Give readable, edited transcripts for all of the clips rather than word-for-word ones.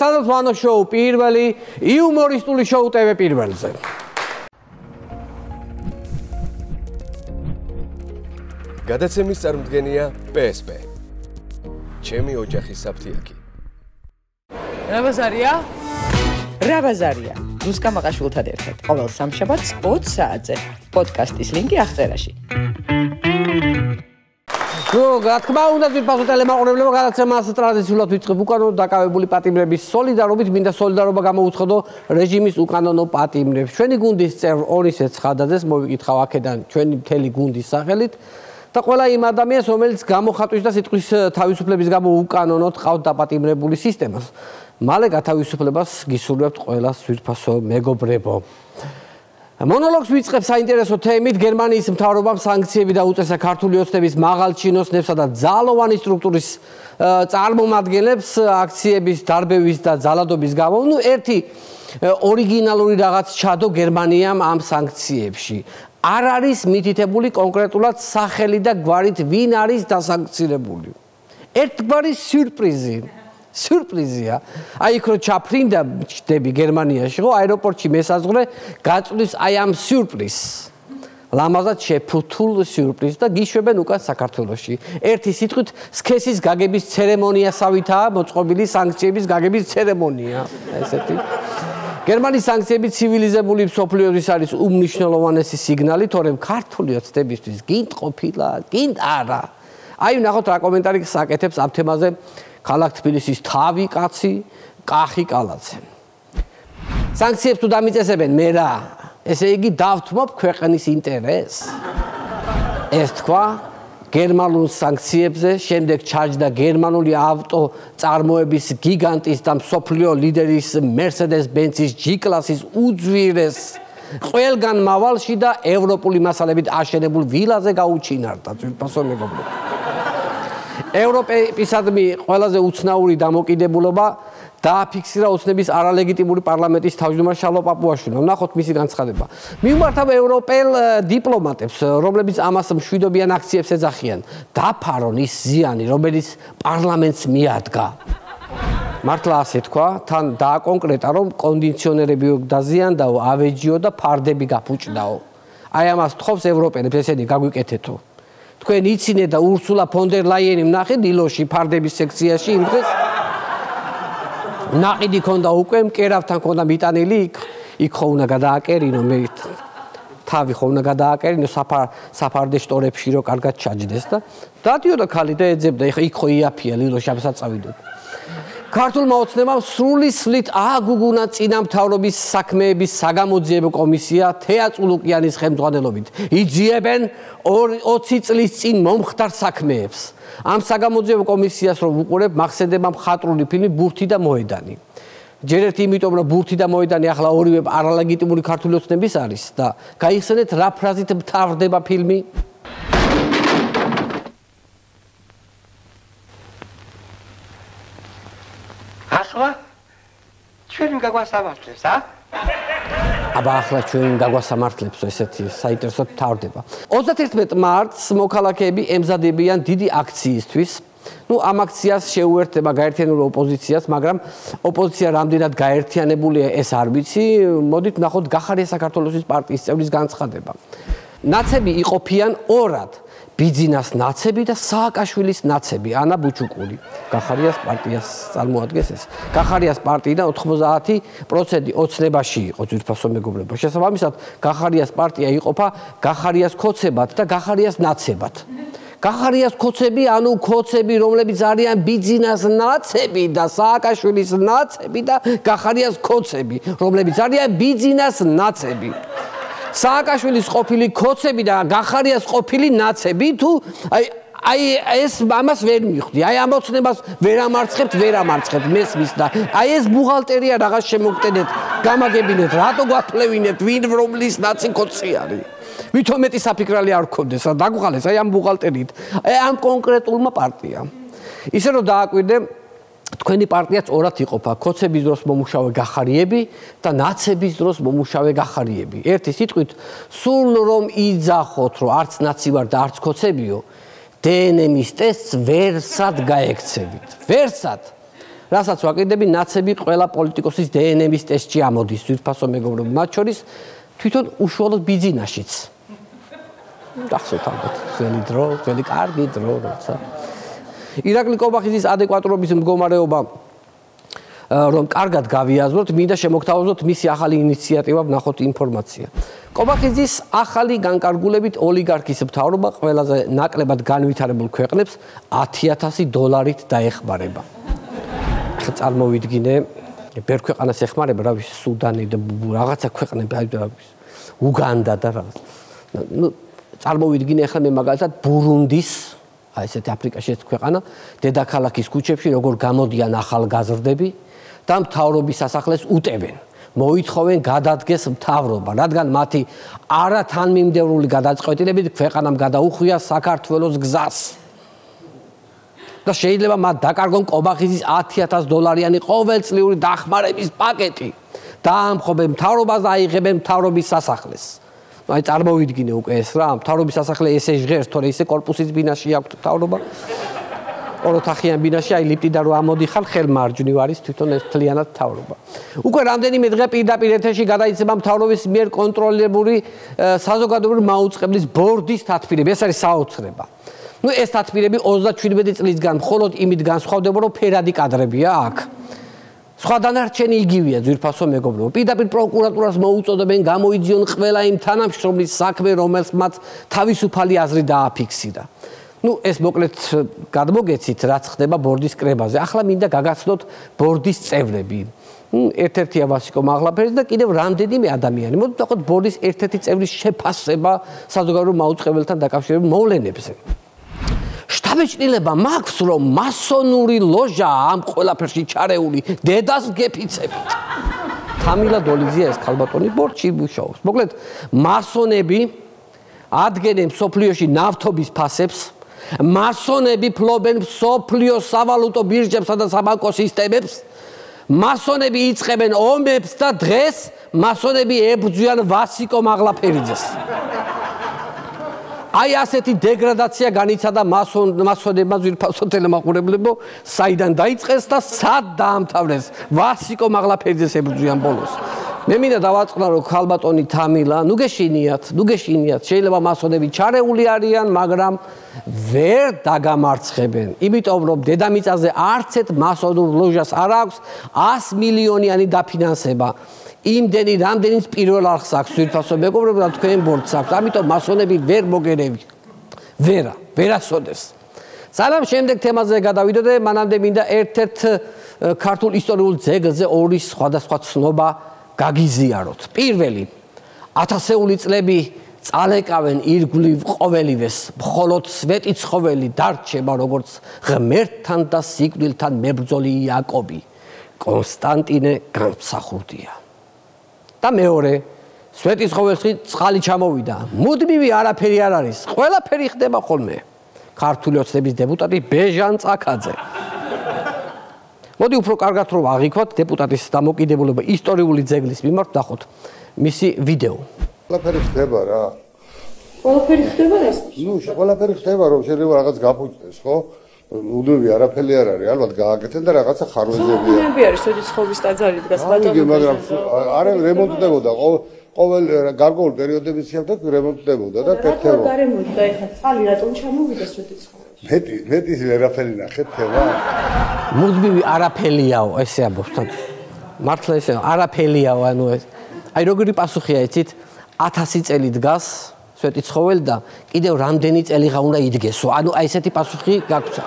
სანაცვლო შოუ პირველი იუმორისტული შოუ TV პირველზე. გადაცემის წარმოდგენია PSP. ჩემი ოჯახის საფთიაქი. რა ბაზარია? რუსკა მაყაშვილთან ერთად ყოველ სამშაბათს 20 საათზე. პოდკასტის ლინკი აღწერაში. რა თქმა უნდა, ძირფასო ტელემაყურებლებო, გადაცემას ტრადიციულად ვიწყებ უკანონო დაკავებული პატიმრების სოლიდარობით, მინდა სოლიდარობა გამოვუცხადო რეჟიმის უკანონო პატიმრებს. ჩვენი გუნდის წევრ ორისე ცხადაძეს მოვიკითხავ აქედან ჩვენი მთელი გუნდის სახელით და ყველა იმ ადამიანს, რომელიც გამოხატვის და სიტყვის თავისუფლების გამო უკანონოდ ყავთ დაპატიმრებული სისტემას. მალე გათავისუფლებას გისურვებთ ყველას ძვირფასო მეგობრებო. მონოლოგს ვიწყებ საინტერესო თემით გერმანიის მთავრობამ სანქციები დაუწესა ქართული ოცნების მაღალ ჩინოსნებსა და ძალოვანი სტრუქტურის წარმომადგენლებს აქციების დარბევის და ძალადობის გამო. ერთი ორიგინალური რაღაც ჩადო გერმანიამ ამ სანქციებში. არ არის მითითებული კონკრეტულად სახელი და გვარით ვინ არის დასანქცირებული. ერთგვარი სიურპრიზია. აი იქ რო ჩაფრინდა ჩდები გერმანიაში, ხო, აეროპორტში მესაზღვრე გაწვდის აი ამ სიურპრიზს. ლამაზად შეფუთულ სიურპრიზს და გიშვებენ უკან საქართველოში. ერთი სიტყვით სქესის გაგების ცერემონიასავითაა მოწყობილი სანქციების გაგების ცერემონია. ესეთი გერმანიის სანქციები ცივილიზებული მსოფლიოს არის უმნიშვნელოვანესი სიგნალი, თორემ ქართული ოცნებისთვის გინდ ყოფილა, გინდ არა. აი ნახოთ რა კომენტარი საკეთებს ამ თემაზე ქალაქ თბილისის თავი კაცი, კახი კალაძე. სანქციებს თუ დამიწესებენ მე რა, ესე იგი დავთმობ ქვეყნის ინტერესს. ეს თქვა გერმანულ სანქციებზე, შემდეგ ჩაჯდა გერმანული ავტო წარმოების გიგანტის და მსოფლიო ლიდერის Mercedes-Benz-ის G-კლასის უძვირეს ყველგან მავალში და ევროპული მასალებით აშენებულ ვილაზე გაუჩინარდა. ძვირფასო მეგობრებო. ევროპისადმი ყველაზე უცნაური დამოკიდებულება დააფიქსირა ოცნების არალეგიტიმური პარლამენტის თავმჯდომარე შალვა პაპუაშვილმა. ნახოთ მისი განცხადება. მივმართავ ევროპელ დიპლომატებს, რომლებიც ამას მშვიდობიან აქციებს ეძახიან. დაფარონ ის ზიანი, რომელიც პარლამენტს მიადგა. მართლა ასე თქვა, თან დააკონკრეტა, რომ კონდიციონერები დაზიანდაო, ავეჯიო და ფარდები გაფუჭდაო. აი ამას თხოვს ევროპელებს, ესენი გაგვიკეთეთო. თქვენ იცინე და ურსულა ფონ დერ ლაიენი ნახე დილოში ფარდების სექციაში იმ დღეს ნაყიდი ქონდა უკვე მკერავთან ქონდა მიტანილი იქ ხო უნდა გადააკერინო მე თავი ხო უნდა გადააკერინო საფარდე შტორებში რო კარგად ჩაჯდეს და დადიოდა ქალი და ეძებდა იქ ხო იაფია დილოში ამასაც წავიდოდ. ქართულმა ოცნებამ სრული სვლით ააგუგუნა წინა მთავრობის საქმეების საგამოძიებო კომისია თეატრულუკიანის ხელმძღვანელობით. იძიებენ 20 წლის წინ მომხდარ საქმეებს. ამ საგამოძიებო კომისიას რომ ვუყურებ, მახსენდება მხატვრული ფილმი ბურთი და მოედანი. ჯერ ერთი იმიტომ რომ ბურთი და მოედანი ახლა ორივე არალეგიტიმური ქართული ოცნების არის და გაიხსენეთ რა ფრაზით მთავრდება ფილმი? ახლა ჩვენ გაგვასამართლებს, აბა ახლა ჩვენ გაგვასამართლებს, ესეთი საინტერესო თავდება. 31 მარტს მოქალაქეები ემზადებიან დიდი აქციისთვის. ამ აქციას შეუერთდება გაერთიანებული ოპოზიციას, მაგრამ ოპოზიცია რამდენად გაერთიანებულია ეს არ ვიცი. მოდით ნახოთ გახარია საქართველოსის პარტიის წევრის განცხადება. ნაცები იყოფიან ორად. ბიძინას ნაცები და სააკაშვილის ნაცები, ანა ბუჩუკული. გახარიას პარტიას წარმოადგენს ეს. გახარიას პარტიიდან 90% ოცნებაში იყო ძვირფასო მეგობრებო. შესაბამისად, გახარიას პარტია იყოფა გახარიას ქოცებად და გახარიას ნაცებად. გახარიას ქოცები, ანუ ქოცები, რომლებიც არიან ბიძინას ნაცები და სააკაშვილის ნაცები და გახარიას ქოცები, რომლებიც არიან ბიძინას ნაცები. სააკაშვილის ყოფილი ქოცები და გახარიას ყოფილი ნაცები თუ აი ეს ამას ვერ მიხვდი. აი ამ ოცნებას ვერ ამარცხებთ მესმის და აი ეს ბუღალტერია რაღაც შემოგტენეთ, გამაგებინეთ, რატო გვაფლევინებთ, ვინ რომლის ნაცი ქოცი არის. ვითომ მეტი საფიქრალი არ გქონდეს, რა დაგუღალეს აი ამ ბუღალტერიით. აი ამ კონკრეტულმა პარტიამ. ისე რომ დააკვირდე თქვენი პარტიაც ორად იყოფა, ქოცების დროს მომუშავე გახარიები და ნაცების დროს მომუშავე გახარიები. ერთი სიტყვით, სულ რომ იძახოთ, რომ არც ნაცი ვარ და არც ქოცებიო, დნმ-ის ტესტს ვერსად გაექცევით. ვერსად. რასაც ვაკიდები, ნაცები ყველა პოლიტიკოსის დნმ-ის ტესტში ამოდის, ძვირფასო მეგობრებო, მათ შორის თვითონ უშუალოდ ბიძინაშიც. გახსოვთ ალბათ, ძველი დრო, ძველი კარგი დრო, როცა ირაკლი კობახიძის ადეკვატურობის მდგომარეობა რომ კარგად გავიაზროთ, მინდა შემოგთავაზოთ მისი ახალი ინიციატივა, ვნახოთ ინფორმაცია. კობახიძის ახალი განკარგულებით ოლიგარქის მთავრობა ყველაზე ნაკლებად განვითარებულ ქვეყნებს $10,000 დაეხმარება. ახლა წარმოვიდგინე, ბევრ ქვეყანას ეხმარება, რა ვიცი, სუდანი და რაღაცა ქვეყნები, უგანდა და რაღაც. ნუ წარმოვიდგინე ახლა მე მაგალითად ბურუნდის, აი ესეთი აფრიკაში ეს ქვეყანა, დედაქალაქის ქუჩებში როგორ გამოდიან ახალგაზრდები და მთავრობის სასახლეს უტევენ. მოითხოვენ გადადგეს მთავრობა, რადგან მათი არათანმიმდევრული გადაწყვეტილებით ქვეყანამ გადაუხვია საქართველოს გზას. და შეიძლება მათ დაკარგონ კობახიძის $10,000 ყოველწლიური დახმარების პაკეტი. დაამხობენ მთავრობას და აიღებენ მთავრობის სასახლეს. აი წარმოვიდგინე უკვე ეს რა, მთავრობის სასახლე ესე ჟღერს, თორე ისე კორპუსის ბინაში აქვს მთავრობა. ოროთახიან ბინაში აი ლიფტი და რო ამოდიხარ, ხელმარჯვნივ არის თვითონ ეს მთლიანად მთავრობა. უკვე რამდენიმე დღე პირდაპირ ეთერში გადაიცემა მთავრობის მიერ კონტროლირებული საზოგადოებრივი მაუწყებლის ბორდის თათბირები. ეს არის საოცრება. ნუ ეს თათბირები 37 წლისგან მხოლოდ იმით განსხვავდება, რომ ფერადი კადრებია აქ. სხვა დანარჩენი იგივეა, ძვირფასო მეგობრებო. პირდაპირ პროკურატურას მოუწოდებენ გამოიძიონ ყველა იმ თანამშრომლის საქმე, რომელს მათ თავისუფალი აზრი დააფიქსირა. ნუ ეს მოკლედ გადმოგეცით, რაც ხდება ბორდის კრებაზე. ახლა მინდა გაგაცნოთ ბორდის წევრები. ერთ-ერთია ვასიკო მაღლაფერის და კიდევ რამდენიმე ადამიანი. მოდით ნახოთ ბორდის ერთ-ერთი წევრის შეფასება საზოგადოებრივ მაუწყებელთან დაკავშირებულ მოვლენებზე. შთაბეჭდილება მაქვს, რომ მასონური ლოჟა ამ ყველაფერში ჩარეული დედას გეფიცებით. თამილა დოლიძია ეს ქალბატონი ბორდში მუშაობს. მოკლედ, მასონები ადგენენ მსოფლიოში ნავთობის ფასებს, მასონები ფლობენ მსოფლიოს სავალუტო ბირჟებსა და საბანკო სისტემებს, მასონები იწყებენ ომებს და დღეს მასონები ებრძვიან ვასიკო მაღლაფერიძეს. აი ასეთი დეგრადაცია განიცადა მასონებმა ძვირფასო ტელემაყურებლებო, საიდან დაიწყეს და სად დაამთავრეს. ვასიკო მაღლაფერიძეს ებრძვიან ბოლოს. მე მინდა დავაწყნარო ქალბატონი თამილა, ნუ გეშინიათ, შეიძლება მასონები ჩარეული არიან, მაგრამ ვერ დაგამარცხებენ. იმიტომ რომ დედამიწაზე არც ერთ მასონურ ლოჟას არ აქვს 100 მილიონიანი დაფინანსება. იმდენი რამდენიც პირველ არხს აქვს ძვირფასო მეგობრებო და თქვენ ბორდს აქვს. ამიტომ მასონები ვერ მოგერევით. ვერასოდეს. სანამ შემდეგ თემაზე გადავიდოდე, მანამდე მინდა ერთ-ერთ ქართულ ისტორიულ ძეგლზე ორი სხვადასხვა ცნობა გაგიზიაროთ. პირველი, 1000-ეული წლები წალეკავენ ირგვლივ ყოველივეს, მხოლოდ სვეტიცხოველი დარჩება როგორც ღმერთთან და სიკვდილთან მებრძოლი იაკობი. კონსტანტინე გამსახურდია. და მეორე, სვეტიცხოველში წყალი ჩამოვიდა. მუდმივი არაფერი არ არის, ყველაფერი ხდება ხოლმე. ქართული ოცნების დეპუტატი ბეჟან წაქაძე. მოდი უფრო კარგად რომ აღიქვათ დეპუტატის დამოკიდებულება ისტორიული ძეგლის მიმართ, ნახოთ მისი ვიდეო. ყველაფერი ხდება რა. ყველაფერი ხდება ეს? ნუ ყველაფერი ხდება, რომ შეიძლება რაღაც გაფუჭდეს, ხო? უდმივი არაფერი არ არის, ალბათ გააკეთენ და რაღაცა ხარვეზებია. ნები არის, სვეტიცხოვლის ტაძარი დგას ბატონო. მაგრამ არა რემონტდებოდა, ყოველ გარკვეულ პერიოდების შემდეგ რემონტდებოდა და კეთდება. რა რემონტდა ეხლა წყალი რატომ ჩამოვიდა სვეტიცხოველში? მეტი ვერაფერი ნახეთ თემა. მუდმივი არაფერიაო, ესე ამბობს. მართლა ესე არაფერიაო, ანუ ეს. აი როგორი პასუხია იცით? 1000 წელი დგას სვეტიცხოველი და კიდევ რამდენი წელიღა უნდა იდგესო. ანუ აი ესეთი პასუხი გაქვს.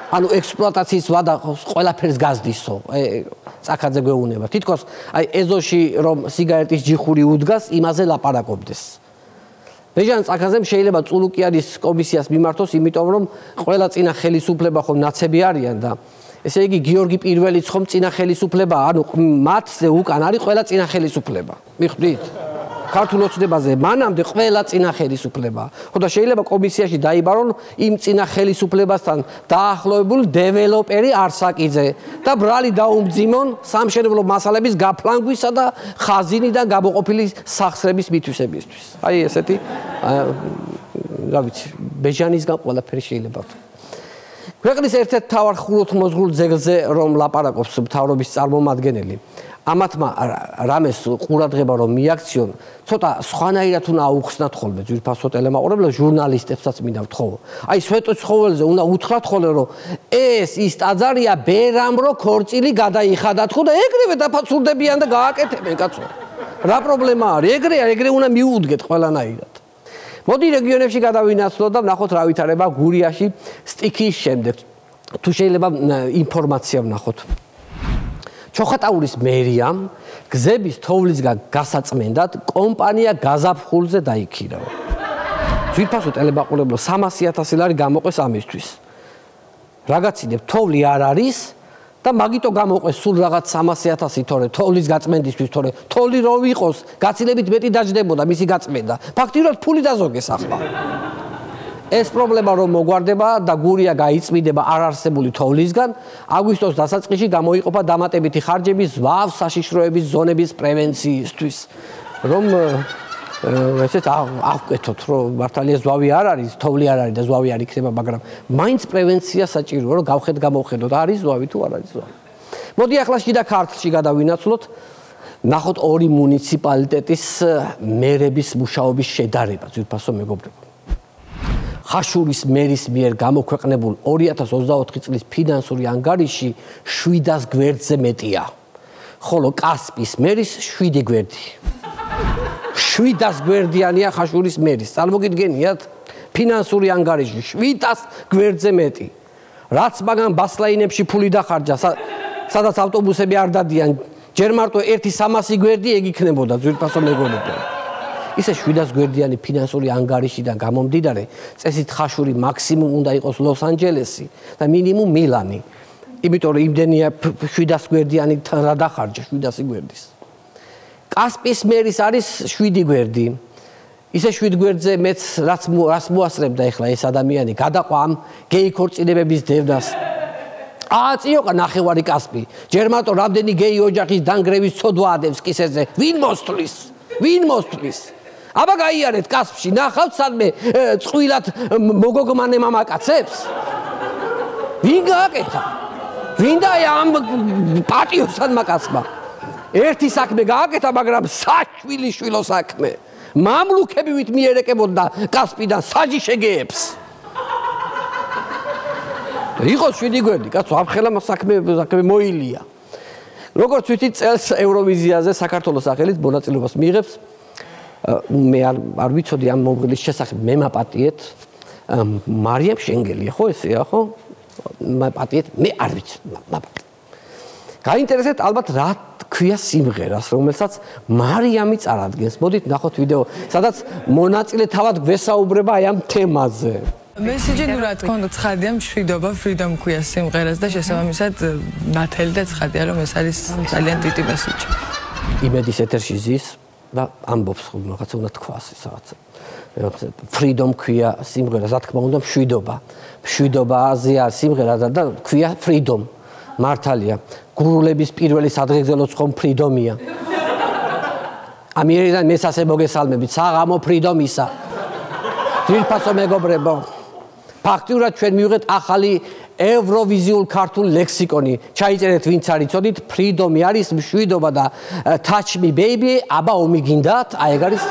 ანუ ექსპლუატაციის ვადა ყველაფერს გაზდისო. წაქაძე გვეუბნება. თითქოს აი ეზოში რომ სიგარეტის ჯიხური უდგას, იმაზე ლაპარაკობდეს. ბეჟან წაქაძემ შეიძლება წულუკიანის კომისიას მიმართოს, იმიტომ რომ ყველა წინა ხელისუფლება ხომ ნაცები არიან და ესე იგი გიორგი პირველიც ხომ წინა ხელისუფლებაა, ანუ მათზე უკან არის ყველა წინა ხელისუფლება. მიხვდით? ქართულ ოცნებაზე მანამდე ყველა წინა ხელისუფლებაა. ხო და შეიძლება კომისიაში დაიბარონ იმ წინა ხელისუფლებასთან დაახლოებული დეველოპერი არსაკიძე და ბრალი დაუმძიმონ სამშენებლო მასალების გაფლანგვისა და ხაზინიდან გამოყოფილი სახსრების მითვისებისთვის. აი ესეთი რა ვიცი, ბეჟანისგან ყველაფერი შეიძლება. ქვეყნის ერთ-ერთ მთავარ ხუროთმოზღუდ ძეგლზე რომ ლაპარაკობს მთავრობის წარმომადგენელი ამათმა რამეს ყურადღება რომ მიაქციონ ცოტა სხვანაირად უნდა აუხსნათ ხოლმე ძვირფასო ტელემაყურებლებს ჟურნალისტებსაც მინდა ვთხოვო აი სვეტო ცხოველზე უნდა უთხრათ ხოლმე რომ ეს ის ტაძარია ბერამ რო ქორწილი გადაიხადათ ხო და ეგრევე დაფაცურდებიან და გააკეთებენ კაცო რა პრობლემა არის ეგრე უნდა მიუუდგეთ ყველანაირად მოდი რეგიონებში გადავინაცვლოთ და ვნახოთ რა ვითარება გურიაში სტიქიის შემდეგ თუ შეიძლება ინფორმაცია ვნახოთ ჩოხატაურის მერიამ გზების თოვლისგან გასაწმენდად კომპანია გაზაფხულზე დაიქირავა. ძვირფასო ტელემაყურებლო 300,000 ლარი გამოყვეს ამისთვის. რაღაცინებ თოვლი არ არის და მაგიტო გამოყვეს სულ რაღაც 300,000 თორე თოვლის გაწმენდისთვის თორე თოვლი რო ვიყოს გაცილებით მეტი დაждდებოდა მისი გაწმენდა. ფაქტიურად ფული დაზოგეს ახლა. ეს პრობლემა რომ მოგვარდება და გურია გაიწმინდება არარსებული თოვლისგან, აგვისტოს დასაწყისში გამოიყოფა დამატებითი ხარჯები ზვავ საშიშროების ზონების პრევენციისთვის. რომ ესეც აღკვეთოთ, რომ მართალია ზვავი არ არის, თოვლი არ არის და ზვავი არ იქნება, მაგრამ მაინც პრევენცია საჭიროა, რომ გავხედოთ, არის ზვავი თუ არ არის ზვავი. მოდი ახლა შიდა ქართლში გადავინაცვლოთ, ნახოთ ორი მუნიციპალიტეტის მერების მუშაობის შედარება, ძვირფასო მეგობრებო. ხაშურის მერის მიერ გამოქვეყნებულ 2024 წლის ფინანსური ანგარიში 700 გვერდზე მეტია. ხოლო კასპის მერის 7 გვერდი. 700 გვერდიანია ხაშურის მერის. წარმოგიდგენიათ? ფინანსური ანგარიში 700 გვერდზე მეტი. რაც მაგან ბასლაინებში ფული დახარჯა, სადაც ავტობუსები არ დადიან, ჯერ მარტო 1-300 გვერდი ეგ იქნებოდა ძვირფასო მეგობრებო. ისე 700 გვერდიანი ფინანსური ანგარიშიდან გამომდიდარე, წესით ხაშური მაქსიმუმ უნდა იყოს ლოს-ანჯელესი და მინიმუმ მილანი. იმიტომ რომ იმდენია 700 გვერდიანი რა დახარჯა 700 გვერდის. კასპის მერის არის 7 გვერდი. ისე 7 გვერდზე მეც რაც მოასწრებდა ეხლა ეს ადამიანი გადაყვა ამ გეი ქორწინებების დევნას. აწიოყა ნახევარი კასპი. ჯერ მარტო რამდენი გეი ოჯახის დანგრევის ცოდვა ადევს კისერზე. ვინ მოსთვლის? აბა გაიარეთ კასპში, ნახავთ სადმე წვილად მოგოგმანე მამაკაცებს? ვინ გააკეთა? ვინ და ამ პატიოსანმა კაცმა? ერთი საქმე გააკეთა, მაგრამ საშვილიშვილო საქმე. მამლუქები ვით მიერეკებოდა კასპიდან საჯიშეგეებს. იყოს 7 გვერდი, კაცო, ამხელა საქმე მოილია. როგორც ვიცით, წელს ევროვიზიაზე საქართველოს სახელით მონაწილეობას მიიღებს მე არ ვიცოდი ამ მომღერლის შესახებ მე მაპატიეთ მარიამ შენგელია ხო ესეა ხო მაპატიეთ მე არ ვიცი მაპატიეთ გაინტერესებთ ალბათ რა ქვია სიმღერას რომელსაც მარიამი წარადგენს მოდით ნახოთ ვიდეო სადაც მონაწილე თავად გვესაუბრება აი ამ თემაზე მესიჯი ნუ რა თქმა უნდა ცხადია მშვიდობა freedom ქვია სიმღერას და შესაბამისად ნათელი და ცხადია რომ ეს არის ძალიან დიდი მესიჯი იმედის ეთერში ზის და ამბობს ხო რაღაცა უნდა თქვას ის რაღაცა freedom ქვია სიმღერას რა თქმა უნდა მშვიდობაზეა სიმღერა და ქვია freedom მართალია გურულების პირველი სადღეგრძელოც ხომ freedom-ია ამიერიდან მესასე მოგესალმებით საღამო freedom-ისა ძვირფასო მეგობრებო ფაქტიურად ჩვენ მივიღეთ ახალი ევროვიზიულ ქართულ ლექსიკონი. ჩაიწერეთ ვინც არ იცოდით, freedom-ი არის მშვიდობა და touch me baby, აბა ომი გინდათ, აი ეგ არის.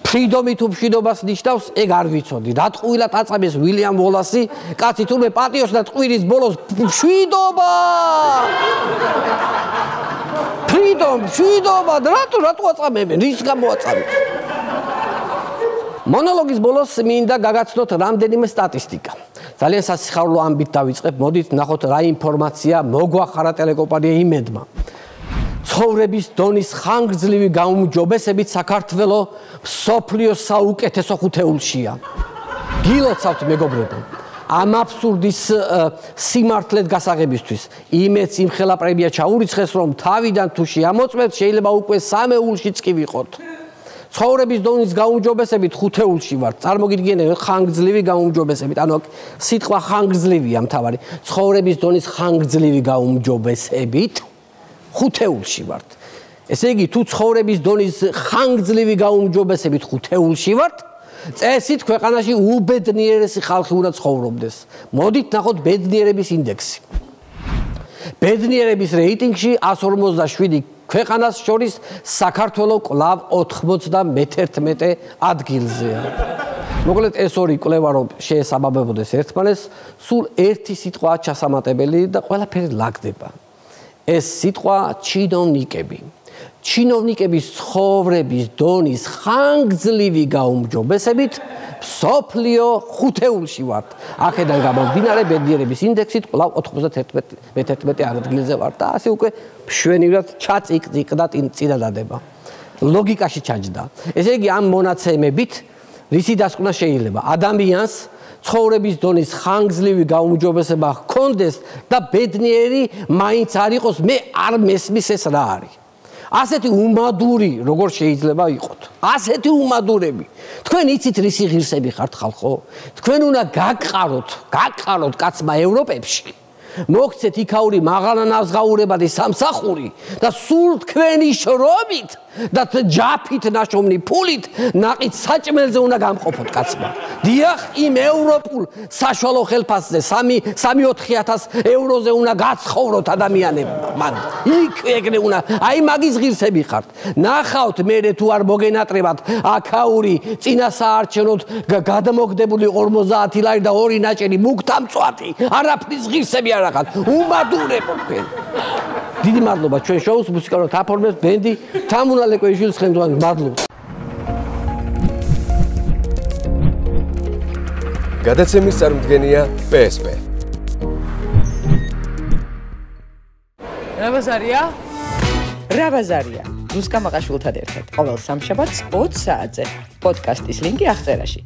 freedom-ი თუ მშვიდობას ნიშნავს, ეგ არ ვიცოდი. რა ტყუილად აწამეს უილიამ ვოლასი, კაცი თურმე პატიოს და ტყვირის ბოლოს მშვიდობა! freedom, მშვიდობა, რატო აწამებენ? რის გამო აწამებენ? მონოლოგის ბოლოს მინდა გაგაცნოთ რამდენიმე სტატისტიკა. ძალიან სასიხარულო ამბით დავიწყებ. მოდით ნახოთ რა ინფორმაცია მოგვახარა ტელეკომპანია იმედმა. ცხოვრების დონის ხანგრძლივი გაუმჯობესებით საქართველო მსოფლიოს საუკეთესო ხუთეულშია. გილოცავთ მეგობრებო. ამ აბსურდის სიმართლედ გასაღებისთვის იმედს იმხელა პრემია ჩაურიცხეს რომ თავიდან თუ შეამოწმეთ შეიძლება უკვე სამეულშიც კი ვიყოთ. ცხოვრების დონის გაუმჯობესებით ხუთეულში ვარ. წარმოგიდგენთ ხანგრძლივი გაუმჯობესებით. ანუ სიტყვა ხანგრძლივია მთავარი. ცხოვრების დონის ხანგრძლივი გაუმჯობესებით ხუთეულში ვართ. ესე იგი თუ ცხოვრების დონის ხანგრძლივი გაუმჯობესებით ხუთეულში ვართ, წესით ქვეყანაში უბედნიერესი ხალხი უნდა ცხოვრობდეს. მოდით ნახოთ ბედნიერების ინდექსი. ბედნიერების რეიტინგში 157 ქვეყანას შორის საქართველო კვლავ 91 ადგილზეა. მოკლედ ეს ორი კვლევა რომ შეესაბამებოდეს ერთმანეს, სულ ერთი სიტყვაა ჩასამატებელი და ყველაფერი ლაგდება. ეს სიტყვა ჩინოვნიკები. ჩინოვნიკების ცხოვრების დონის ხანგრძლივი გაუმჯობესებით სოფლიო ხუთეულში ვართ. აქედან გამომდინარე ბედნიერების ინდექსით კვლავ 91 ადგილზე ვართ და ასე უკვე მშვენივრად ჩაწიკწიკდა წინადადება. ლოგიკაში ჩაჯდა. ესე იგი ამ მონაცემებით რისი დასკვნა შეიძლება? ადამიანს ცხოვრების დონის ხანგრძლივი გაუმჯობესება ჰქონდეს და ბედნიერი მაინც არ იყოს, მე არ მესმის ეს რა არის. ასეთი უმადური როგორ შეიძლება იყოთ? ასეთი უმადურები. თქვენ იცით რისი ღირსები ხართ ხალხო? თქვენ უნდა გაგყაროთ კაცმა ევროპებში. მოგცეთ იქაური მაღალანაზღაურებადი სამსახური და სულ თქვენი შრომით და ჯაფით ნაშოვნი ფულით ნაყიდ საჭმელზე უნდა გამყოფოთ კაცმა. დიახ, იმ ევროპულ საშუალო ხელფასზე 3-4,000 ევროზე უნდა გაცხოვროთ ადამიანებმა. იქ ეგრე უნდა, აი მაგის ღირსები ხართ. ნახავთ მერე თუ არ მოგენატრებათ აქაური წინასაარჩევნოდ გადამოგდებული 50 ლარი და 2 ნაჭერი მუქთამწვათი. არაფრის ღირსები არ ახართ. უმადურებო თქვენ. დიდი მადლობა ჩვენ შოუს მუსიკალურად აფორმებს ბენდი თამუნა ლეკვეიშვილის ხელმძღვანელი. მადლობა. გადაცემის წარმოდგენია PSP. რა ბაზარია? რუსკა მაყაშვილთან ერთად. ყოველ სამშაბათს 20 საათზე. პოდკასტის ლინკი აღწერაში.